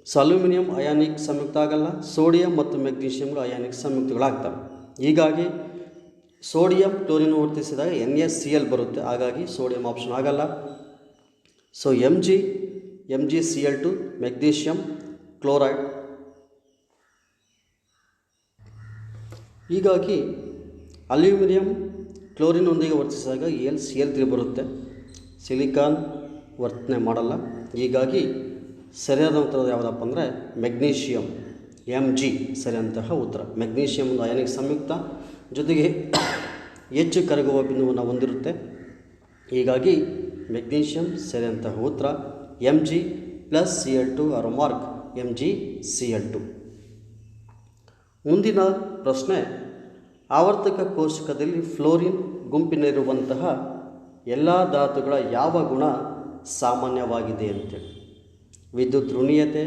ಸೊ ಅಲ್ಯೂಮಿನಿಯಂ ಅಯಾನಿಕ್ ಸಂಯುಕ್ತ ಆಗಲ್ಲ. ಸೋಡಿಯಂ ಮತ್ತು ಮೆಗ್ನೀಷಿಯಂಗಳು ಅಯಾನಿಕ್ ಸಂಯುಕ್ತಗಳಾಗ್ತವೆ. ಹೀಗಾಗಿ ಸೋಡಿಯಂ ಕ್ಲೋರಿನ್ ವರ್ತಿಸಿದಾಗ NaCl ಬರುತ್ತೆ, ಹಾಗಾಗಿ ಸೋಡಿಯಂ ಆಪ್ಷನ್ ಆಗಲ್ಲ. So MgCl2 magnesium chloride. ಹೀಗಾಗಿ ಅಲ್ಯೂಮಿನಿಯಂ ಕ್ಲೋರಿನ್ನೊಂದಿಗೆ ವರ್ತಿಸಿದಾಗ AlCl3 ಬರುತ್ತೆ. ಸಿಲಿಕಾನ್ ವರ್ತನೆ ಮಾಡಲ್ಲ. ಹೀಗಾಗಿ ಸರಿಯಾದ ಉತ್ತರ ಯಾವುದಪ್ಪ ಅಂದರೆ ಮೆಗ್ನೀಷಿಯಂ, Mg ಸರಿಯಾದಂತಹ ಉತ್ತರ. ಮೆಗ್ನೀಷಿಯಂ ಒಂದು ಅಯಾನಿಕ್ ಸಂಯುಕ್ತ, ಜೊತೆಗೆ ಹೆಚ್ಚು ಕರಗುವ ಬಿಂದುವನ್ನು ಹೊಂದಿರುತ್ತೆ. ಹೀಗಾಗಿ ಮೆಗ್ನೀಷಿಯಂ ಸರಿಯಾದಂತಹ ಉತ್ತರ Mg+Cl2 ಆರ್ ಮಾರ್ಕ್ MgCl2. ಮುಂದಿನ ಪ್ರಶ್ನೆ, ಆವರ್ತಕ ಕೋಷ್ಟಕದಲ್ಲಿ ಫ್ಲೋರಿನ್ ಗುಂಪಿನಲ್ಲಿರುವಂತಹ ಎಲ್ಲ ಧಾತುಗಳ ಯಾವ ಗುಣ ಸಾಮಾನ್ಯವಾಗಿದೆ ಅಂತೇಳಿ. ವಿದ್ಯುತ್ ಋಣೀಯತೆ,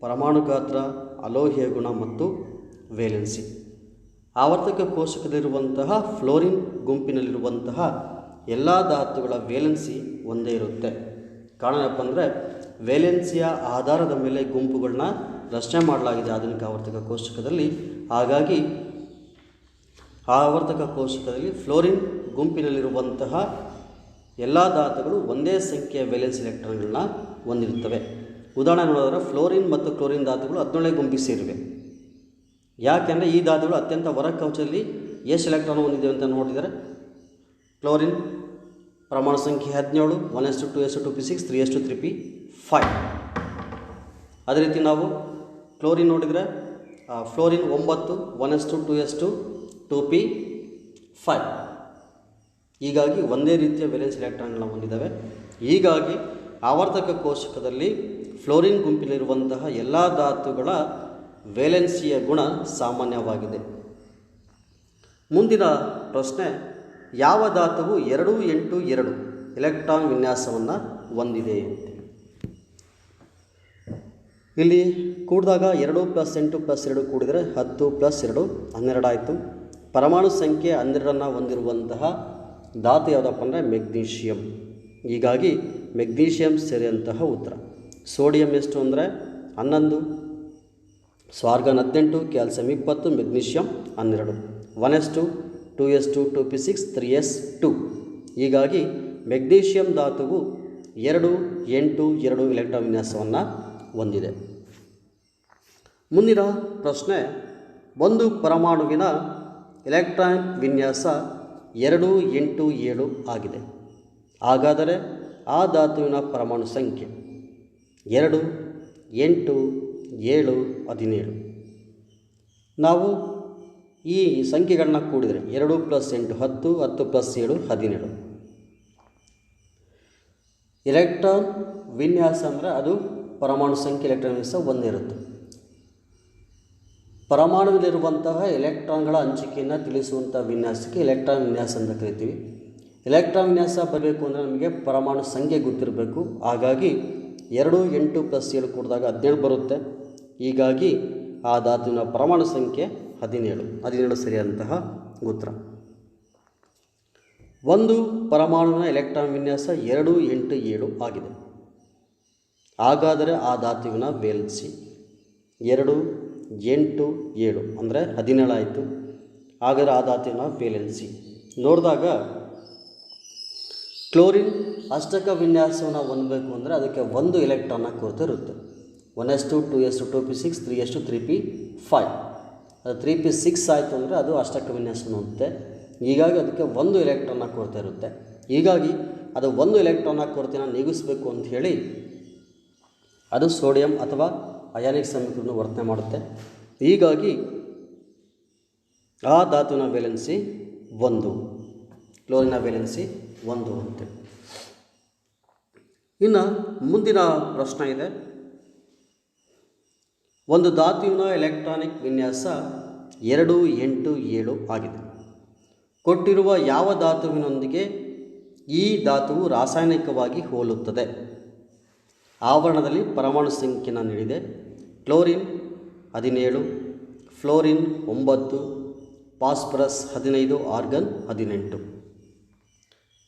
ಪರಮಾಣು ಗಾತ್ರ, ಅಲೋಹೀಯ ಗುಣ ಮತ್ತು ವೇಲೆನ್ಸಿ. ಆವರ್ತಕ ಕೋಷ್ಟಕದಲ್ಲಿರುವಂತಹ ಫ್ಲೋರಿನ್ ಗುಂಪಿನಲ್ಲಿರುವಂತಹ ಎಲ್ಲ ಧಾತುಗಳ ವೇಲೆನ್ಸಿ ಒಂದೇ ಇರುತ್ತೆ. ಕಾರಣ ಏನಪ್ಪ ಅಂದರೆ ವೇಲೆನ್ಸಿಯ ಆಧಾರದ ಮೇಲೆ ಗುಂಪುಗಳನ್ನ ರಚನೆ ಮಾಡಲಾಗಿದೆ ಆಧುನಿಕ ಆವರ್ತಕ ಕೋಷ್ಟಕದಲ್ಲಿ. ಹಾಗಾಗಿ ಆವರ್ತಕ ಕೋಷ್ಟಕದಲ್ಲಿ ಫ್ಲೋರಿನ್ ಗುಂಪಿನಲ್ಲಿರುವಂತಹ ಎಲ್ಲ ಧಾತುಗಳು ಒಂದೇ ಸಂಖ್ಯೆಯ ವೇಲೆನ್ಸ್ ಎಲೆಕ್ಟ್ರಾನ್ಗಳನ್ನ ಹೊಂದಿರುತ್ತವೆ. ಉದಾಹರಣೆ ನೋಡಿದ್ರೆ ಫ್ಲೋರಿನ್ ಮತ್ತು ಕ್ಲೋರಿನ್ ಧಾತುಗಳು 17 ಗುಂಪಿಗೆ ಸೇರಿವೆ. ಯಾಕೆಂದರೆ ಈ ಧಾತುಗಳು ಅತ್ಯಂತ ಹೊರ ಕವಚದಲ್ಲಿ ಎಷ್ಟು ಎಲೆಕ್ಟ್ರಾನ್ ಹೊಂದಿದೆ ಅಂತ ನೋಡಿದರೆ ಕ್ಲೋರಿನ್ ಪ್ರಮಾಣ ಸಂಖ್ಯೆ 17, 1s2 2p6 3s2 3p5. ಅದೇ ರೀತಿ ನಾವು ಕ್ಲೋರಿನ್ ನೋಡಿದರೆ ಫ್ಲೋರಿನ್ 9, 1s2 2s2 2p5. ಹೀಗಾಗಿ ಒಂದೇ ರೀತಿಯ ವೇಲೆನ್ಸ್ ಎಲೆಕ್ಟ್ರಾನ್ಗಳನ್ನ ಹೊಂದಿದ್ದಾವೆ. ಹೀಗಾಗಿ ಆವರ್ತಕ ಕೋಷ್ಟಕದಲ್ಲಿ ಫ್ಲೋರಿನ್ ಗುಂಪಿನಲ್ಲಿರುವಂತಹ ಎಲ್ಲ ಧಾತುಗಳ ವೇಲೆನ್ಸಿಯ ಗುಣ ಸಾಮಾನ್ಯವಾಗಿದೆ. ಮುಂದಿನ ಪ್ರಶ್ನೆ, ಯಾವ ಧಾತುವು 2-8-2 ಎಲೆಕ್ಟ್ರಾನ್ ವಿನ್ಯಾಸವನ್ನು ಹೊಂದಿದೆ ಅಂತ. ಇಲ್ಲಿ ಕೂಡಿದಾಗ 2 + 8 + 2 ಕೂಡಿದರೆ 10 + 2 12 ಆಯಿತು. ಪರಮಾಣು ಸಂಖ್ಯೆ 12 ಹೊಂದಿರುವಂತಹ ಧಾತು ಯಾವುದಪ್ಪ ಅಂದರೆ ಮೆಗ್ನೀಷಿಯಂ. ಹೀಗಾಗಿ ಮೆಗ್ನೀಷಿಯಂ ಸೇರಿದಂತಹ ಉತ್ತರ. ಸೋಡಿಯಂ ಎಷ್ಟು ಅಂದರೆ 11, so argon 18, calcium 20, magnesium 12, 1s2 2s2 2p6 3s2. ಹೀಗಾಗಿ ಮೆಗ್ನೀಷಿಯಂ ಧಾತುವು 2-8-2 ಎಲೆಕ್ಟ್ರಾನ್ ವಿನ್ಯಾಸವನ್ನು ಹೊಂದಿದೆ. ಮುಂದಿನ ಪ್ರಶ್ನೆ, ಒಂದು ಪರಮಾಣುವಿನ ಎಲೆಕ್ಟ್ರಾನ್ ವಿನ್ಯಾಸ 2-8-7 ಆಗಿದೆ. ಹಾಗಾದರೆ ಆ ಧಾತುವಿನ ಪರಮಾಣು ಸಂಖ್ಯೆ 2, 8, 7, 17. ನಾವು ಈ ಸಂಖ್ಯೆಗಳನ್ನ ಕೂಡಿದರೆ 2 + 8 10, 10 + 7 17. ಎಲೆಕ್ಟ್ರಾನ್ ವಿನ್ಯಾಸ ಅಂದರೆ ಅದು ಪರಮಾಣು ಸಂಖ್ಯೆ ಎಲೆಕ್ಟ್ರಾನ್ ವಿನ್ಯಾಸ ಒಂದೇ ಇರುತ್ತೆ. ಪರಮಾಣುವಿನಲ್ಲಿರುವಂತಹ ಎಲೆಕ್ಟ್ರಾನ್ಗಳ ಹಂಚಿಕೆಯನ್ನು ತಿಳಿಸುವಂಥ ವಿನ್ಯಾಸಕ್ಕೆ ಎಲೆಕ್ಟ್ರಾನ್ ವಿನ್ಯಾಸ ಅಂತ ಕರಿತೀವಿ. ಎಲೆಕ್ಟ್ರಾನ್ ವಿನ್ಯಾಸ ಬರಬೇಕು ಅಂದರೆ ನಮಗೆ ಪರಮಾಣು ಸಂಖ್ಯೆ ಗೊತ್ತಿರಬೇಕು. ಹಾಗಾಗಿ 2, 8 + 7 ಕೂಡಿದಾಗ 17 ಬರುತ್ತೆ. ಹೀಗಾಗಿ ಆ ಧಾತುವಿನ ಪರಮಾಣು ಸಂಖ್ಯೆ 17 ಸರಿಯಾದಂತಹ ಉತ್ತರ. ಒಂದು ಪರಮಾಣುವಿನ ಎಲೆಕ್ಟ್ರಾನ್ ವಿನ್ಯಾಸ 2-8-7 ಆಗಿದೆ. ಹಾಗಾದರೆ ಆ ಧಾತುವಿನ ವೇಲೆನ್ಸಿ 2, 8, 7 ಅಂದರೆ 17 ಆಯಿತು. ಹಾಗಾದರೆ ಆ ಧಾತುವಿನ ವೇಲೆನ್ಸಿ ನೋಡಿದಾಗ ಕ್ಲೋರಿನ್ ಅಷ್ಟಕ ವಿನ್ಯಾಸವನ್ನು ಹೊಂದಬೇಕು ಅಂದರೆ ಅದಕ್ಕೆ ಒಂದು ಎಲೆಕ್ಟ್ರಾನ್ನ ಕೊರತೆ ಇರುತ್ತೆ. 1s2 2s2 2p6 3s2 3p5. ಅದು 3p6 ಆಯಿತು ಅಂದರೆ ಅದು ಅಷ್ಟಕ ವಿನ್ಯಾಸವನ್ನು ಹೊಂದುತ್ತೆ. ಹೀಗಾಗಿ ಅದಕ್ಕೆ ಒಂದು ಎಲೆಕ್ಟ್ರಾನ್ನ ಕೊರತೆ ಇರುತ್ತೆ. ಹೀಗಾಗಿ ಅದು ಒಂದು ಎಲೆಕ್ಟ್ರಾನ್ನ ಕೊರತೆಯನ್ನು ನೀಗಿಸಬೇಕು ಅಂತ ಹೇಳಿ ಅದು ಸೋಡಿಯಂ ಅಥವಾ ಅಯಾನಿಕ್ ಸಂಯುಕ್ತವನ್ನು ವರ್ತನೆ ಮಾಡುತ್ತೆ. ಹೀಗಾಗಿ ಆ ಧಾತುವಿನ ವೇಲೆನ್ಸಿ 1, ಕ್ಲೋರಿನ ವೇಲೆನ್ಸಿ 1 ಅಂತೆ. ಇನ್ನು ಮುಂದಿನ ಪ್ರಶ್ನೆ ಇದೆ, ಒಂದು ಧಾತುವಿನ ಎಲೆಕ್ಟ್ರಾನಿಕ್ ವಿನ್ಯಾಸ 2-8-7 ಆಗಿದೆ. ಕೊಟ್ಟಿರುವ ಯಾವ ಧಾತುವಿನೊಂದಿಗೆ ಈ ಧಾತುವು ರಾಸಾಯನಿಕವಾಗಿ ಹೋಲುತ್ತದೆ? ಆವರಣದಲ್ಲಿ ಪರಮಾಣು ಸಂಖ್ಯೆಯನ್ನು ನೀಡಿದೆ. Chlorine 17, fluorine 9, phosphorus 15, organ 18.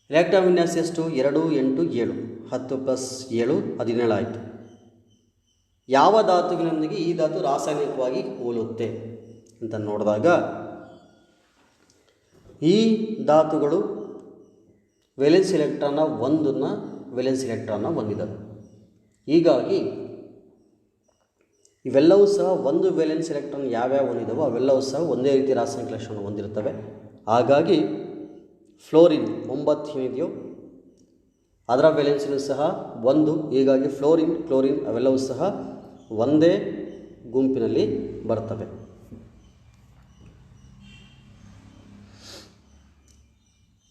Electron ವಿನ್ಯಾಸ ಎಷ್ಟು? 2 8 7, 10 + 7 17 ಆಯಿತು. ಯಾವ ಧಾತುವಿನೊಂದಿಗೆ ಈ ಧಾತು ರಾಸಾಯನಿಕವಾಗಿ ಹೋಲುತ್ತೆ ಅಂತ ನೋಡಿದಾಗ ಈ ಧಾತುಗಳು ವೇಲೆನ್ಸ್ ಎಲೆಕ್ಟ್ರಾನ್ನ ಒಂದನ್ನು ವೇಲೆನ್ಸ್ ಎಲೆಕ್ಟ್ರಾನ್ನ ಹೊಂದಿದವು. ಹೀಗಾಗಿ ಇವೆಲ್ಲವೂ ಸಹ ಒಂದು ವೇಲೆನ್ಸ್ ಎಲೆಕ್ಟ್ರಾನ್ ಯಾವ್ಯಾವ ಹೊಂದಿದವೋ ಅವೆಲ್ಲವೂ ಸಹ ಒಂದೇ ರೀತಿ ರಾಸಾಯನಿಕ ಲಕ್ಷಣವನ್ನು ಹೊಂದಿರ್ತವೆ. ಹಾಗಾಗಿ ಫ್ಲೋರಿನ್ 9 ಏನಿದೆಯೋ ಅದರ ವೇಲೆನ್ಸಿನೂ ಸಹ 1. ಹೀಗಾಗಿ ಫ್ಲೋರಿನ್, ಕ್ಲೋರಿನ್ ಅವೆಲ್ಲವೂ ಸಹ ಒಂದೇ ಗುಂಪಿನಲ್ಲಿ ಬರ್ತವೆ.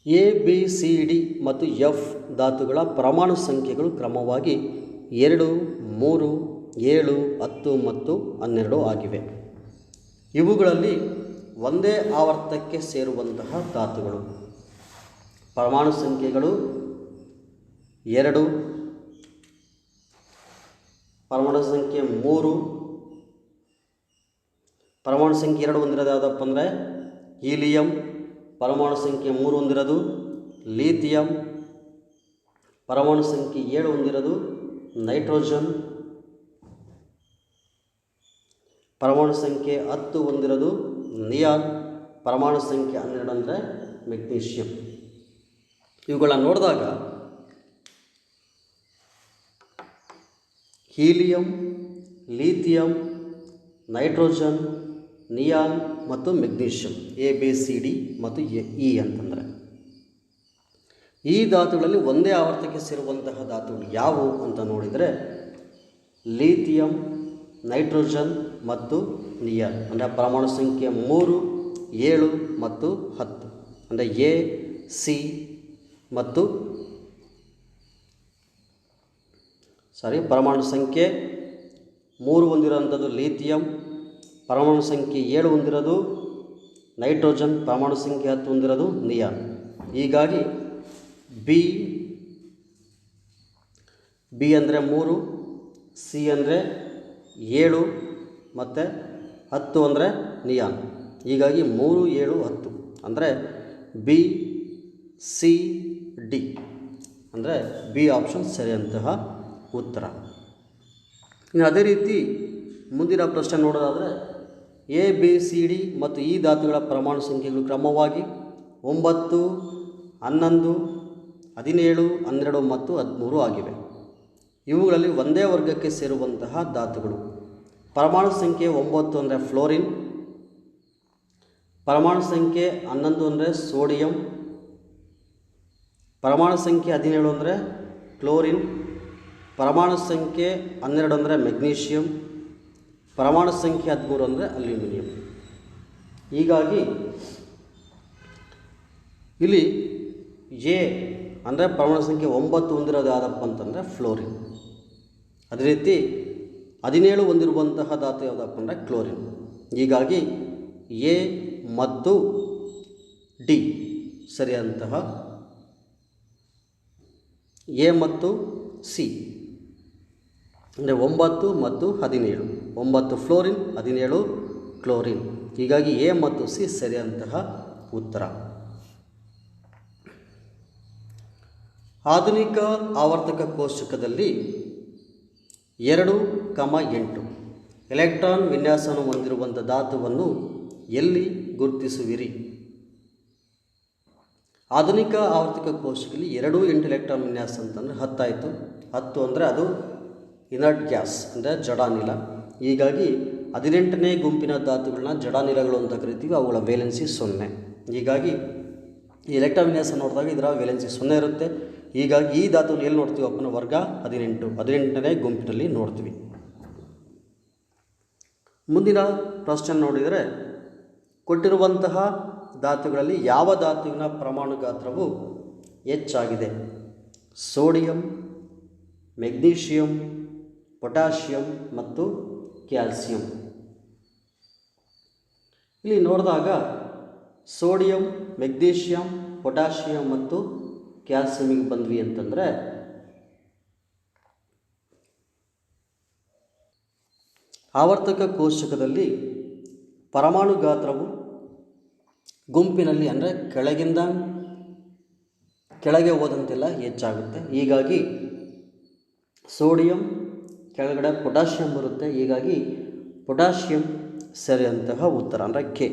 ಎ ಬಿ ಸಿ ಡಿ ಮತ್ತು ಎಫ್ ಧಾತುಗಳ ಪರಮಾಣು ಸಂಖ್ಯೆಗಳು ಕ್ರಮವಾಗಿ 2 3 7 10 ಮತ್ತು 12 ಆಗಿವೆ. ಇವುಗಳಲ್ಲಿ ಒಂದೇ ಆವರ್ತಕ್ಕೆ ಸೇರುವಂತಹ ಧಾತುಗಳು ಪರಮಾಣು ಸಂಖ್ಯೆಗಳು 2, ಪರಮಾಣು ಸಂಖ್ಯೆ 3, ಪರಮಾಣು ಸಂಖ್ಯೆ 2 ಹೊಂದಿರೋದು ಯಾವುದಪ್ಪ ಅಂದರೆ ಹೀಲಿಯಂ, ಪರಮಾಣು ಸಂಖ್ಯೆ 3 ಹೊಂದಿರೋದು ಲೀಥಿಯಂ, ಪರಮಾಣು ಸಂಖ್ಯೆ 7 ಹೊಂದಿರೋದು ನೈಟ್ರೋಜನ್, ಪರಮಾಣು ಸಂಖ್ಯೆ 10 ಹೊಂದಿರೋದು ನಿಯಾನ್, ಪರಮಾಣು ಸಂಖ್ಯೆ 12 ಅಂದರೆ ಮೆಗ್ನೀಷಿಯಂ. ಇವುಗಳನ್ನ ನೋಡಿದಾಗ ಹೀಲಿಯಂ, ಲೀಥಿಯಂ, ನೈಟ್ರೋಜನ್, ನಿಯಾನ್ ಮತ್ತು magnesium A B C D ಮತ್ತು ಇ ಅಂತಂದರೆ ಈ ಧಾತುಗಳಲ್ಲಿ ಒಂದೇ ಆವರ್ತಕ್ಕೆ ಸೇರುವಂತಹ ಧಾತುಗಳು ಯಾವುವು ಅಂತ ನೋಡಿದರೆ ಲೀಥಿಯಂ, ನೈಟ್ರೋಜನ್ ಮತ್ತು ನಿಯಾನ್ ಅಂದರೆ ಪರಮಾಣು ಸಂಖ್ಯೆ 3, 7 ಮತ್ತು 10 ಅಂದರೆ ಎ ಸಿ ಮತ್ತು ಪರಮಾಣು ಸಂಖ್ಯೆ 3 ಹೊಂದಿರೋಂಥದ್ದು ಲೀಥಿಯಂ, ಪರಮಾಣು ಸಂಖ್ಯೆ 7 ಹೊಂದಿರೋದು ನೈಟ್ರೋಜನ್, ಪರಮಾಣು ಸಂಖ್ಯೆ 10 ಹೊಂದಿರೋದು ನಿಯಾನ್. ಹೀಗಾಗಿ ಬಿ ಅಂದರೆ 3, ಸಿ ಅಂದರೆ 7 ಮತ್ತು 10 ಅಂದರೆ ನಿಯಾನ್. ಹೀಗಾಗಿ 3 7 10 ಅಂದರೆ ಬಿ ಸಿ ಡಿ ಅಂದರೆ ಬಿ ಆಪ್ಷನ್ ಸರಿಯಂತಹ ಉತ್ತರ. ಇನ್ನು ಅದೇ ರೀತಿ ಮುಂದಿನ ಪ್ರಶ್ನೆ ನೋಡೋದಾದರೆ ಎ ಬಿ ಸಿ ಡಿ ಮತ್ತು ಈ ಧಾತುಗಳ ಪರಮಾಣು ಸಂಖ್ಯೆಗಳು ಕ್ರಮವಾಗಿ 9, 11, 17, 12 ಮತ್ತು 13 ಆಗಿವೆ. ಇವುಗಳಲ್ಲಿ ಒಂದೇ ವರ್ಗಕ್ಕೆ ಸೇರುವಂತಹ ಧಾತುಗಳು ಪರಮಾಣು ಸಂಖ್ಯೆ 9 ಅಂದರೆ ಫ್ಲೋರಿನ್, ಪರಮಾಣು ಸಂಖ್ಯೆ 11 ಅಂದರೆ ಸೋಡಿಯಂ, ಪರಮಾಣು ಸಂಖ್ಯೆ 17 ಅಂದರೆ ಕ್ಲೋರಿನ್, ಪರಮಾಣು ಸಂಖ್ಯೆ 12 ಅಂದರೆ ಮೆಗ್ನೀಷಿಯಂ, ಪರಮಾಣು ಸಂಖ್ಯೆ 13 ಅಂದರೆ ಅಲ್ಯೂಮಿನಿಯಂ. ಹೀಗಾಗಿ ಇಲ್ಲಿ ಎ ಅಂದರೆ ಪರಮಾಣು ಸಂಖ್ಯೆ 9 ಹೊಂದಿರೋದು ಯಾವುದಪ್ಪ ಅಂತಂದರೆ ಫ್ಲೋರಿನ್. ಅದೇ ರೀತಿ 17 ಹೊಂದಿರುವಂತಹ ಧಾತು ಯಾವುದಪ್ಪ ಅಂದರೆ ಕ್ಲೋರಿನ್. ಹೀಗಾಗಿ ಎ ಮತ್ತು ಡಿ ಸರಿಯಾದಂತಹ ಎ ಮತ್ತು ಸಿ ಅಂದರೆ 9 ಮತ್ತು 17, 9 ಫ್ಲೋರಿನ್ 17 ಕ್ಲೋರಿನ್. ಹೀಗಾಗಿ ಎ ಮತ್ತು ಸಿ ಸರಿಯಾದಂತಹ ಉತ್ತರ. ಆಧುನಿಕ ಆವರ್ತಕ ಕೋಷ್ಟಕದಲ್ಲಿ 2,8 ಎಲೆಕ್ಟ್ರಾನ್ ವಿನ್ಯಾಸವನ್ನು ಹೊಂದಿರುವಂಥ ಧಾತುವನ್ನು ಎಲ್ಲಿ ಗುರುತಿಸುವಿರಿ? ಆಧುನಿಕ ಆವರ್ತಕ ಕೋಷ್ಟಕದಲ್ಲಿ 2 8 ಎಲೆಕ್ಟ್ರಾನ್ ವಿನ್ಯಾಸ ಅಂತಂದರೆ 10 ಆಯಿತು. 10 ಅಂದರೆ ಅದು ಇನರ್ಟ್ ಗ್ಯಾಸ್ ಅಂದರೆ ಜಡಾನಿಲ. ಹೀಗಾಗಿ 18ನೇ ಗುಂಪಿನ ಧಾತುಗಳನ್ನ ಜಡಾನಿಲಗಳು ಅಂತ ಕರಿತೀವಿ. ಅವುಗಳ ವೇಲೆನ್ಸಿ 0. ಹೀಗಾಗಿ ಈ ಎಲೆಕ್ಟ್ರಾನ್ ವಿನ್ಯಾಸ ನೋಡಿದಾಗ ಇದರ ವೇಲೆನ್ಸಿ 0 ಇರುತ್ತೆ. ಹೀಗಾಗಿ ಈ ಧಾತುವನ್ನು ಎಲ್ಲಿ ನೋಡ್ತೀವಪ್ಪ ನಾವು ವರ್ಗ 18ನೇ ಗುಂಪಿನಲ್ಲಿ ನೋಡ್ತೀವಿ. ಮುಂದಿನ ಪ್ರಶ್ನೆ ನೋಡಿದರೆ ಕೊಟ್ಟಿರುವಂತಹ ಧಾತುಗಳಲ್ಲಿ ಯಾವ ಧಾತುವಿನ ಪರಮಾಣು ಗಾತ್ರವು ಹೆಚ್ಚಾಗಿದೆ? ಸೋಡಿಯಂ, ಮೆಗ್ನೀಷಿಯಂ, ಪೊಟ್ಯಾಷಿಯಂ ಮತ್ತು ಕ್ಯಾಲ್ಸಿಯಂ. ಇಲ್ಲಿ ನೋಡಿದಾಗ ಸೋಡಿಯಂ, ಮೆಗ್ನೀಷಿಯಂ, ಪೊಟ್ಯಾಷಿಯಂ ಮತ್ತು ಕ್ಯಾಲ್ಸಿಯಮಿಗೆ ಬಂದ್ವಿ ಅಂತಂದರೆ ಆವರ್ತಕ ಕೋಷ್ಟಕದಲ್ಲಿ ಪರಮಾಣು ಗಾತ್ರವು ಗುಂಪಿನಲ್ಲಿ ಅಂದರೆ ಕೆಳಗಿಂದ ಕೆಳಗೆ ಹೋದಂತೆಲ್ಲ ಹೆಚ್ಚಾಗುತ್ತೆ. ಹೀಗಾಗಿ ಸೋಡಿಯಂ ಕೆಳಗಡೆ ಪೊಟ್ಯಾಷಿಯಂ ಬರುತ್ತೆ. ಹೀಗಾಗಿ ಪೊಟ್ಯಾಷಿಯಂ ಸರಿಯಂತಹ ಉತ್ತರ ಅಂದರೆ ಕೆ.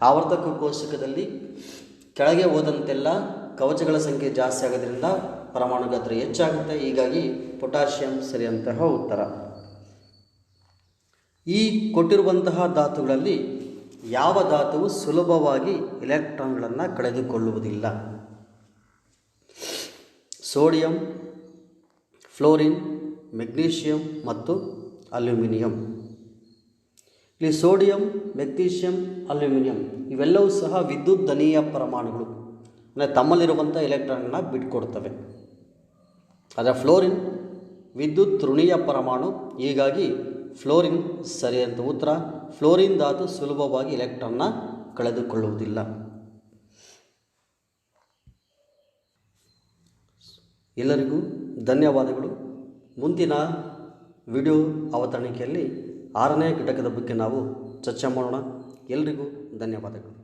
ಆವರ್ತಕ ಕೋಷ್ಟಕದಲ್ಲಿ ಕೆಳಗೆ ಹೋದಂತೆಲ್ಲ ಕವಚಗಳ ಸಂಖ್ಯೆ ಜಾಸ್ತಿ ಆಗೋದ್ರಿಂದ ಪರಮಾಣು ಗಾತ್ರ ಹೆಚ್ಚಾಗುತ್ತೆ. ಹೀಗಾಗಿ ಪೊಟ್ಯಾಷಿಯಂ ಸರಿಯಂತಹ ಉತ್ತರ. ಈ ಕೊಟ್ಟಿರುವಂತಹ ಧಾತುಗಳಲ್ಲಿ ಯಾವ ಧಾತುವು ಸುಲಭವಾಗಿ ಎಲೆಕ್ಟ್ರಾನ್ಗಳನ್ನು ಕಳೆದುಕೊಳ್ಳುವುದಿಲ್ಲ? ಸೋಡಿಯಂ, ಫ್ಲೋರಿನ್, ಮೆಗ್ನೀಷಿಯಂ ಮತ್ತು ಅಲ್ಯೂಮಿನಿಯಂ. ಇಲ್ಲಿ ಸೋಡಿಯಂ, ಮೆಗ್ನೀಷಿಯಂ, ಅಲ್ಯೂಮಿನಿಯಂ ಇವೆಲ್ಲವೂ ಸಹ ವಿದ್ಯುತ್ ಧನೀಯ ಪರಮಾಣುಗಳು, ಅಂದರೆ ತಮ್ಮಲ್ಲಿರುವಂಥ ಎಲೆಕ್ಟ್ರಾನ್ನ ಬಿಟ್ಕೊಡ್ತವೆ. ಆದರೆ ಫ್ಲೋರಿನ್ ವಿದ್ಯುತ್ ಋಣೀಯ ಪರಮಾಣು. ಹೀಗಾಗಿ ಫ್ಲೋರಿನ್ ಸರಿಯಾದ ಉತ್ತರ. ಫ್ಲೋರಿನ್ ಧಾತು ಸುಲಭವಾಗಿ ಎಲೆಕ್ಟ್ರಾನ್ನ ಕಳೆದುಕೊಳ್ಳುವುದಿಲ್ಲ. ಎಲ್ಲರಿಗೂ ಧನ್ಯವಾದಗಳು. ಮುಂದಿನ ವಿಡಿಯೋ ಅವತರಣಿಕೆಯಲ್ಲಿ 6ನೇ ಘಟಕದ ಬಗ್ಗೆ ನಾವು ಚರ್ಚೆ ಮಾಡೋಣ. ಎಲ್ರಿಗೂ ಧನ್ಯವಾದಗಳು.